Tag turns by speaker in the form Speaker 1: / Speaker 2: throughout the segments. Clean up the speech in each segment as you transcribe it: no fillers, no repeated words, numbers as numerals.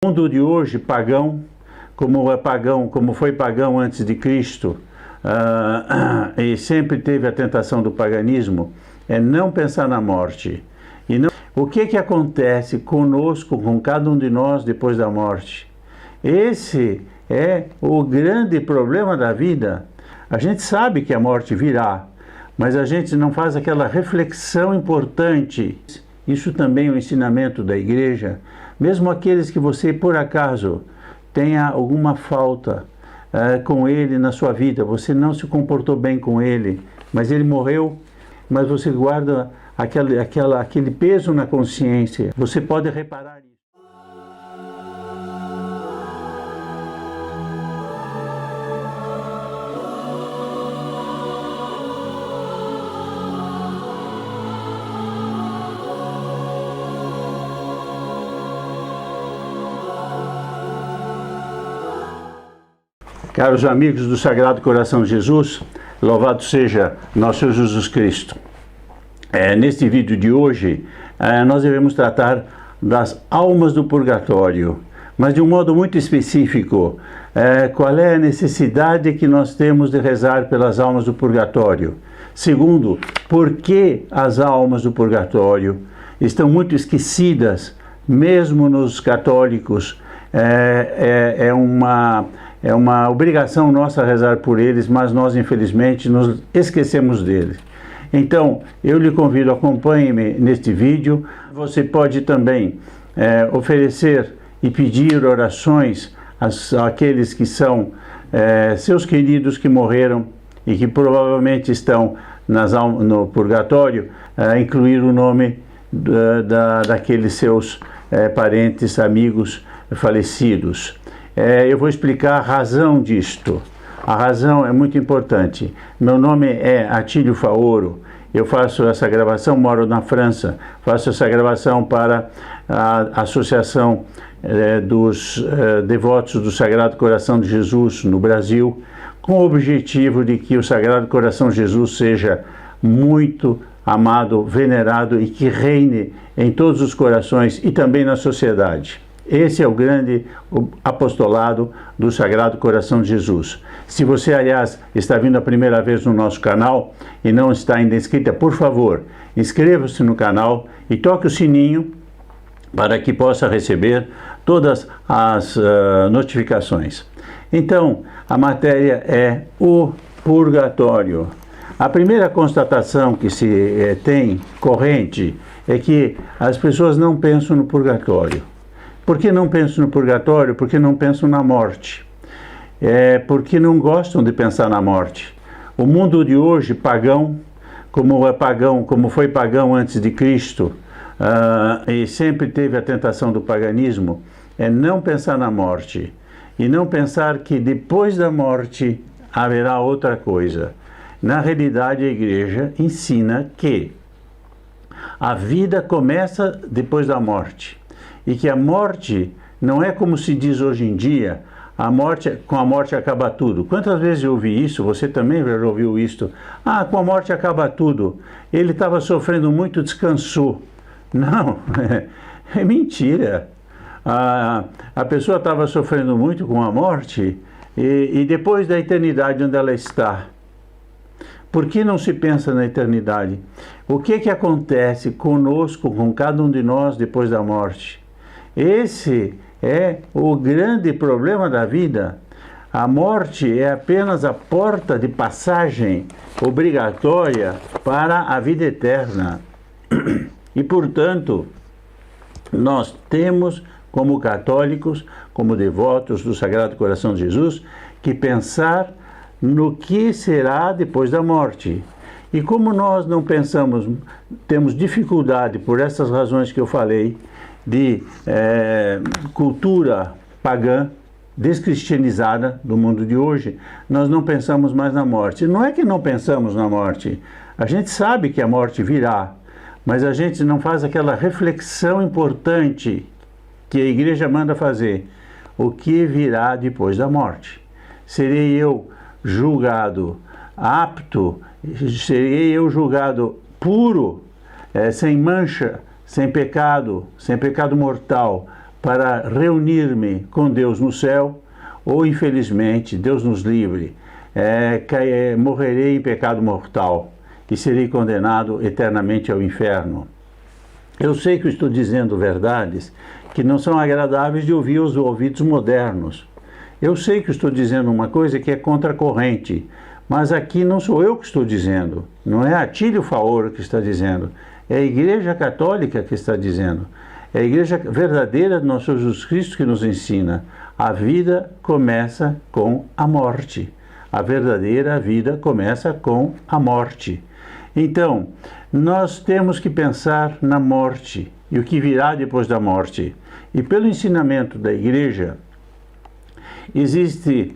Speaker 1: O mundo de hoje, pagão, como foi pagão antes de Cristo, e sempre teve a tentação do paganismo, é não pensar na morte. O que acontece conosco, com cada um de nós depois da morte? Esse é o grande problema da vida. A gente sabe que a morte virá, mas a gente não faz aquela reflexão importante. Isso também é um ensinamento da igreja. Mesmo aqueles que você, por acaso, tenha alguma falta com ele na sua vida, você não se comportou bem com ele, mas ele morreu, mas você guarda aquele peso na consciência, você pode reparar isso. Caros amigos do Sagrado Coração de Jesus, louvado seja nosso Senhor Jesus Cristo. Neste vídeo de hoje, nós devemos tratar das almas do purgatório, mas de um modo muito específico. Qual é a necessidade que nós temos de rezar pelas almas do purgatório? Segundo, por que as almas do purgatório estão muito esquecidas, mesmo nos católicos? É uma obrigação nossa rezar por eles, mas nós, infelizmente, nos esquecemos deles. Então, eu lhe convido, acompanhe-me neste vídeo. Você pode também oferecer e pedir orações àqueles que são seus queridos que morreram e que provavelmente estão no purgatório, incluir o nome daqueles seus parentes, amigos falecidos. Eu vou explicar a razão disto. A razão é muito importante. Meu nome é Atílio Faoro. Eu faço essa gravação, moro na França. Faço essa gravação para a Associação dos Devotos do Sagrado Coração de Jesus no Brasil, com o objetivo de que o Sagrado Coração de Jesus seja muito amado, venerado e que reine em todos os corações e também na sociedade. Esse é o grande apostolado do Sagrado Coração de Jesus. Se você, aliás, está vindo a primeira vez no nosso canal e não está ainda inscrita, por favor, inscreva-se no canal e toque o sininho para que possa receber todas as notificações. Então, a matéria é o purgatório. A primeira constatação que se tem corrente é que as pessoas não pensam no purgatório. Por que não pensam no purgatório? Porque não pensam na morte. Porque não gostam de pensar na morte. O mundo de hoje, pagão, como foi pagão antes de Cristo, e sempre teve a tentação do paganismo, é não pensar na morte. E não pensar que depois da morte haverá outra coisa. Na realidade, a igreja ensina que a vida começa depois da morte. E que a morte não é como se diz hoje em dia, com a morte acaba tudo. Quantas vezes eu ouvi isso? Você também já ouviu isso? Com a morte acaba tudo. Ele estava sofrendo muito, descansou. Não, é mentira. A pessoa estava sofrendo muito com a morte e depois da eternidade onde ela está. Por que não se pensa na eternidade? O que acontece conosco, com cada um de nós depois da morte? Esse é o grande problema da vida. A morte é apenas a porta de passagem obrigatória para a vida eterna. E, portanto, nós temos, como católicos, como devotos do Sagrado Coração de Jesus, que pensar no que será depois da morte. E como nós não pensamos, temos dificuldade por essas razões que eu falei, de cultura pagã, descristianizada do mundo de hoje, nós não pensamos mais na morte. Não é que não pensamos na morte, a gente sabe que a morte virá, mas a gente não faz aquela reflexão importante que a igreja manda fazer. O que virá depois da morte? Serei eu julgado apto? Serei eu julgado puro, sem mancha, sem pecado mortal, para reunir-me com Deus no céu, ou infelizmente, Deus nos livre, morrerei em pecado mortal e serei condenado eternamente ao inferno. Eu sei que estou dizendo verdades que não são agradáveis de ouvir aos ouvidos modernos. Eu sei que estou dizendo uma coisa que é contracorrente, mas aqui não sou eu que estou dizendo, não é Atílio Faoro que está dizendo, é a Igreja Católica que está dizendo, é a Igreja verdadeira do nosso Senhor Jesus Cristo que nos ensina. A vida começa com a morte. A verdadeira vida começa com a morte. Então, nós temos que pensar na morte e o que virá depois da morte. E pelo ensinamento da Igreja, existem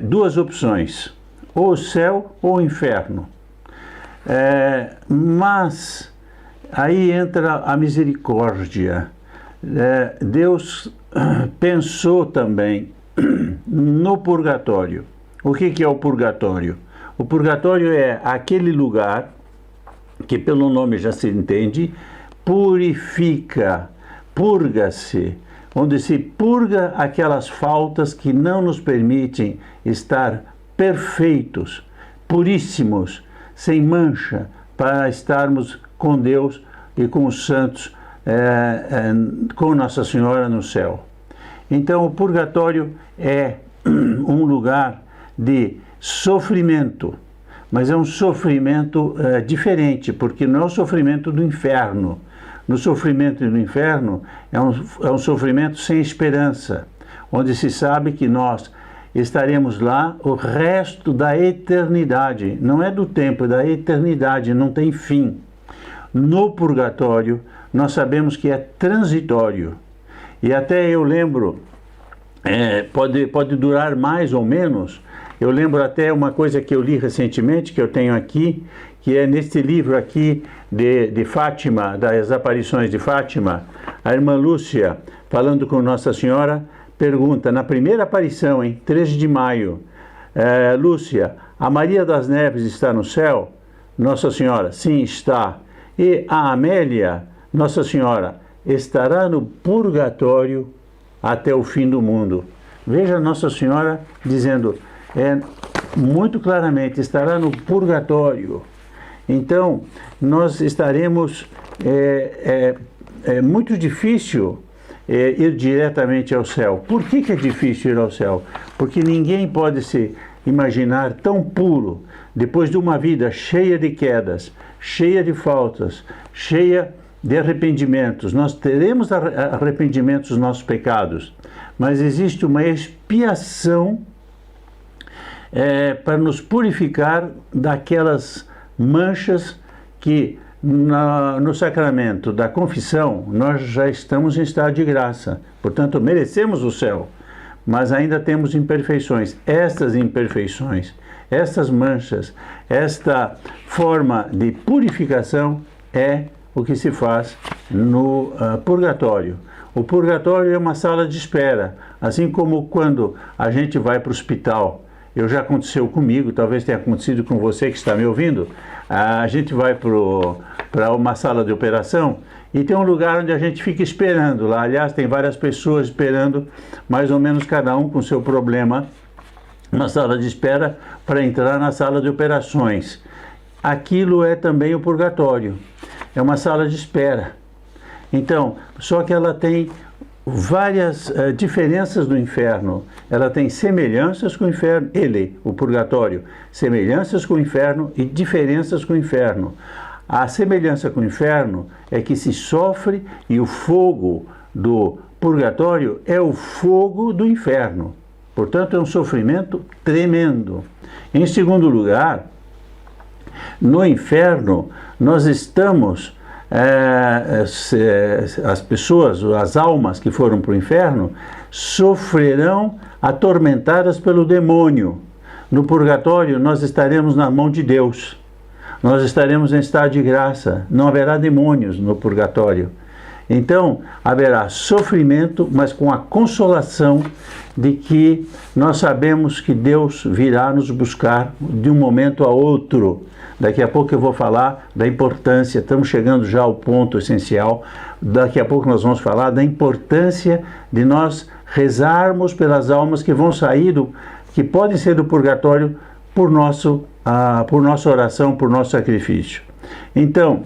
Speaker 1: duas opções, ou o céu ou o inferno. Mas aí entra a misericórdia. Deus pensou também no purgatório. O que é o purgatório? O purgatório é aquele lugar que pelo nome já se entende, purifica, purga-se, onde se purga aquelas faltas que não nos permitem estar perfeitos, puríssimos, sem mancha, para estarmos com Deus e com os santos, com Nossa Senhora no céu. Então o purgatório é um lugar de sofrimento, mas é um sofrimento diferente, porque não é o sofrimento do inferno. No sofrimento do inferno é um sofrimento sem esperança, onde se sabe que nós estaremos lá o resto da eternidade. Não é do tempo, é da eternidade, não tem fim. No purgatório, nós sabemos que é transitório. E até eu lembro, pode durar mais ou menos. Eu lembro até uma coisa que eu li recentemente, que eu tenho aqui, que é neste livro aqui de Fátima, das aparições de Fátima. A irmã Lúcia, falando com Nossa Senhora, pergunta, na primeira aparição, em 13 de maio, Lúcia, a Maria das Neves está no céu? Nossa Senhora, sim, está. E a Amélia, Nossa Senhora, estará no purgatório até o fim do mundo. Veja Nossa Senhora dizendo muito claramente, estará no purgatório. Então, nós estaremos, é muito difícil ir diretamente ao céu. Por que é difícil ir ao céu? Porque ninguém pode se imaginar tão puro, depois de uma vida cheia de quedas, cheia de faltas, cheia de arrependimentos. Nós teremos arrependimentos dos nossos pecados, mas existe uma expiação para nos purificar daquelas manchas que no sacramento da confissão nós já estamos em estado de graça, portanto merecemos o céu, mas ainda temos imperfeições. Estas imperfeições, estas manchas, esta forma de purificação é o que se faz no purgatório. O purgatório é uma sala de espera, assim como quando a gente vai para o hospital. Já aconteceu comigo, talvez tenha acontecido com você que está me ouvindo. A gente vai para uma sala de operação e tem um lugar onde a gente fica esperando lá. Aliás, tem várias pessoas esperando, mais ou menos cada um com seu problema, na sala de espera para entrar na sala de operações. Aquilo é também o purgatório, é uma sala de espera. Então, só que ela tem várias diferenças do inferno. Ela tem semelhanças com o inferno, o purgatório, semelhanças com o inferno e diferenças com o inferno. A semelhança com o inferno é que se sofre e o fogo do purgatório é o fogo do inferno. Portanto, é um sofrimento tremendo. Em segundo lugar, no inferno nós estamos as pessoas, as almas que foram para o inferno, sofrerão atormentadas pelo demônio. No purgatório, nós estaremos na mão de Deus. Nós estaremos em estado de graça. Não haverá demônios no purgatório. Então, haverá sofrimento, mas com a consolação de que nós sabemos que Deus virá nos buscar de um momento a outro. Daqui a pouco eu vou falar da importância, estamos chegando já ao ponto essencial daqui a pouco nós vamos falar da importância de nós rezarmos pelas almas que vão sair, que podem ser do purgatório, por nossa oração, por nosso sacrifício. Então,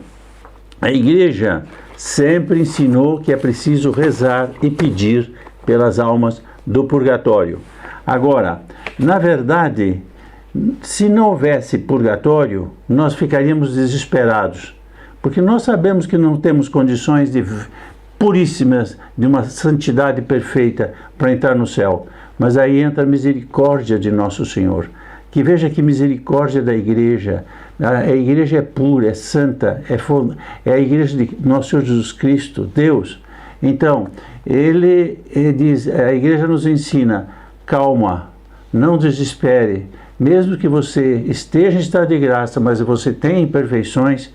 Speaker 1: a Igreja sempre ensinou que é preciso rezar e pedir pelas almas do purgatório. Agora, na verdade, se não houvesse purgatório, nós ficaríamos desesperados, porque nós sabemos que não temos condições puríssimas, de uma santidade perfeita para entrar no céu. Mas aí entra a misericórdia de Nosso Senhor. Que veja que misericórdia da Igreja. A Igreja é pura, é santa, é a Igreja de Nosso Senhor Jesus Cristo, Deus. Então, ele diz, a Igreja nos ensina, calma, não desespere, mesmo que você esteja em estado de graça, mas você tem imperfeições,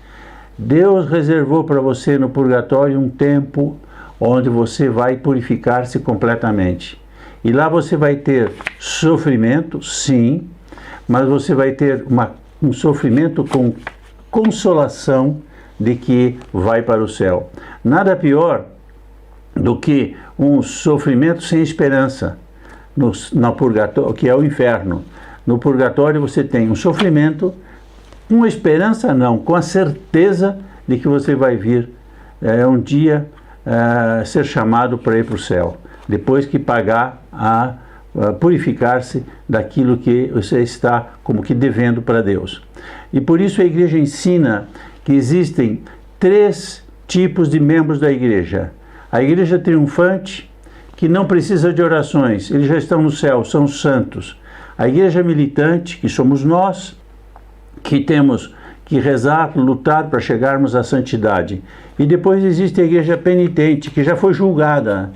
Speaker 1: Deus reservou para você no purgatório um tempo onde você vai purificar-se completamente. E lá você vai ter sofrimento, sim, mas você vai ter um sofrimento com consolação de que vai para o céu. Nada pior do que um sofrimento sem esperança no purgatório, que é o inferno. No purgatório você tem um sofrimento com esperança não, com a certeza de que você vai vir um dia ser chamado para ir para o céu, depois que pagar a purificar-se daquilo que você está como que devendo para Deus. E por isso a Igreja ensina que existem 3 tipos de membros da Igreja. A Igreja triunfante, que não precisa de orações, eles já estão no céu, são santos. A Igreja militante, que somos nós, que temos que rezar, lutar para chegarmos à santidade. E depois existe a Igreja penitente, que já foi julgada.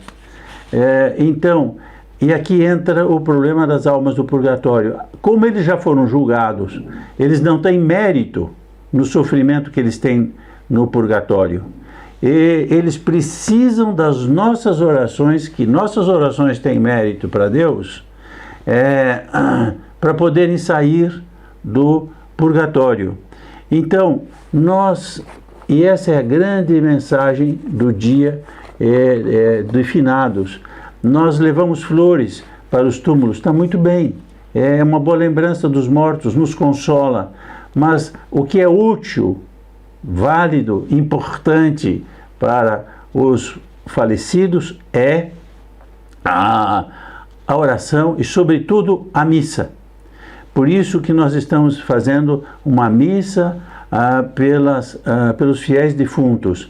Speaker 1: Então, e aqui entra o problema das almas do purgatório. Como eles já foram julgados, eles não têm mérito no sofrimento que eles têm no purgatório. E eles precisam das nossas orações, que nossas orações têm mérito para Deus, para poderem sair do purgatório. Então, e essa é a grande mensagem do dia de finados, nós levamos flores para os túmulos, está muito bem, é uma boa lembrança dos mortos, nos consola, mas o que é útil, válido, importante para os falecidos é a oração e, sobretudo, a missa. Por isso que nós estamos fazendo uma missa pelos fiéis defuntos.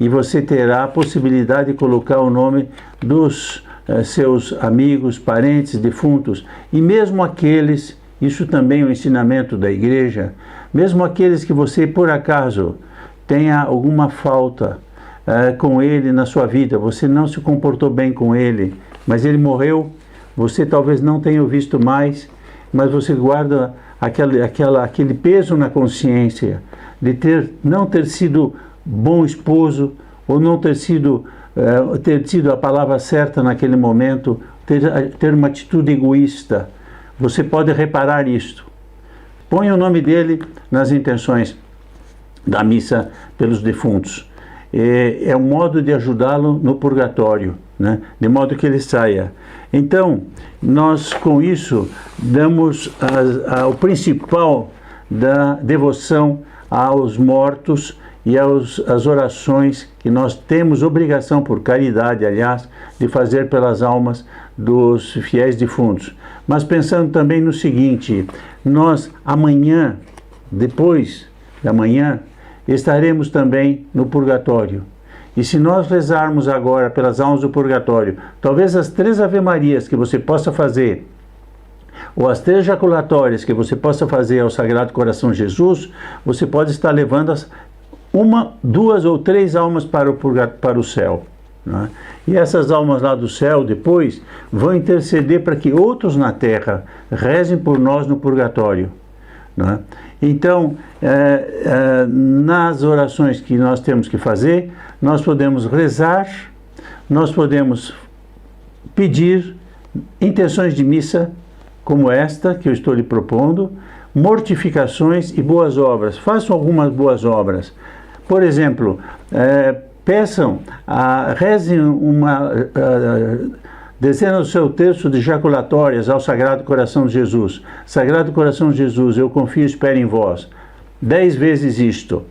Speaker 1: E você terá a possibilidade de colocar o nome dos seus amigos, parentes defuntos, e mesmo aqueles, isso também é um ensinamento da Igreja, mesmo aqueles que você, por acaso, tenha alguma falta com ele na sua vida, você não se comportou bem com ele, mas ele morreu, você talvez não tenha o visto mais, mas você guarda aquele peso na consciência de não ter sido bom esposo, ou não ter tido a palavra certa naquele momento, ter uma atitude egoísta. Você pode reparar isto. Põe o nome dele nas intenções da missa pelos defuntos. É um modo de ajudá-lo no purgatório, né? De modo que ele saia. Então, nós com isso damos o principal da devoção aos mortos e as orações que nós temos obrigação, por caridade, aliás, de fazer pelas almas dos fiéis defuntos. Mas pensando também no seguinte, nós amanhã, depois da manhã, estaremos também no purgatório. E se nós rezarmos agora pelas almas do purgatório, talvez as 3 Ave-Marias que você possa fazer, ou as 3 jaculatórias que você possa fazer ao Sagrado Coração de Jesus, você pode estar levando 1, 2 ou 3 almas para o céu. Né? E essas almas lá do céu, depois, vão interceder para que outros na terra rezem por nós no purgatório. Né? Então, nas orações que nós temos que fazer, nós podemos rezar, nós podemos pedir intenções de missa, como esta que eu estou lhe propondo, mortificações e boas obras. Façam algumas boas obras. Por exemplo, peçam, rezem dezena do seu terço de jaculatórias ao Sagrado Coração de Jesus. Sagrado Coração de Jesus, eu confio e espero em vós. 10 vezes isto,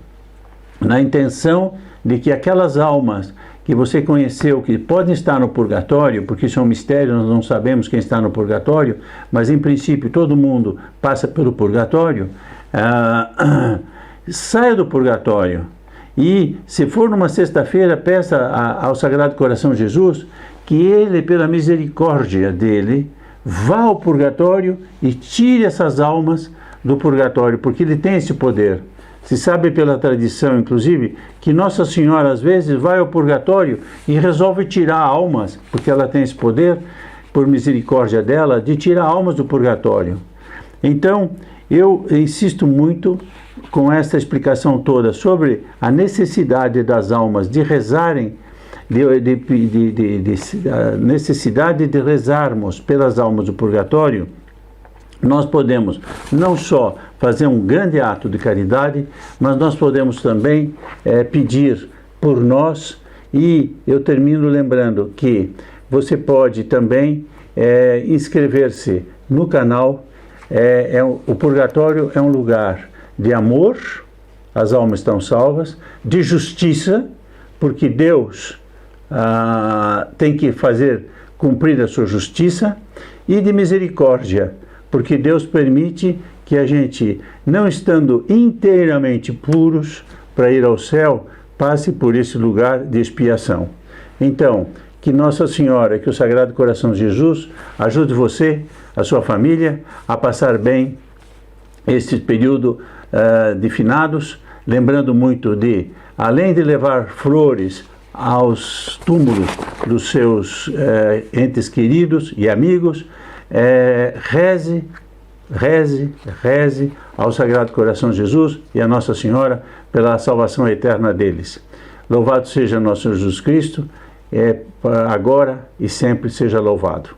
Speaker 1: na intenção de que aquelas almas que você conheceu, que podem estar no purgatório, porque isso é um mistério, nós não sabemos quem está no purgatório, mas em princípio todo mundo passa pelo purgatório, saia do purgatório. E se for numa sexta-feira, peça ao Sagrado Coração de Jesus que ele, pela misericórdia dele, vá ao purgatório e tire essas almas do purgatório, porque ele tem esse poder. Se sabe pela tradição, inclusive, que Nossa Senhora às vezes vai ao purgatório e resolve tirar almas, porque ela tem esse poder, por misericórdia dela, de tirar almas do purgatório. Então, eu insisto muito com esta explicação toda sobre a necessidade das almas de rezarem, a necessidade de rezarmos pelas almas do purgatório. Nós podemos não só fazer um grande ato de caridade, mas nós podemos também pedir por nós. E eu termino lembrando que você pode também inscrever-se no canal. O purgatório é um lugar de amor, as almas estão salvas, de justiça, porque Deus tem que fazer cumprir a sua justiça, e de misericórdia, porque Deus permite que a gente, não estando inteiramente puros para ir ao céu, passe por esse lugar de expiação. Então, que Nossa Senhora, que o Sagrado Coração de Jesus ajude você, a sua família, a passar bem este período de finados, lembrando muito de, além de levar flores aos túmulos dos seus entes queridos e amigos, reze ao Sagrado Coração de Jesus e a Nossa Senhora pela salvação eterna deles. Louvado seja nosso Jesus Cristo, agora e sempre seja louvado.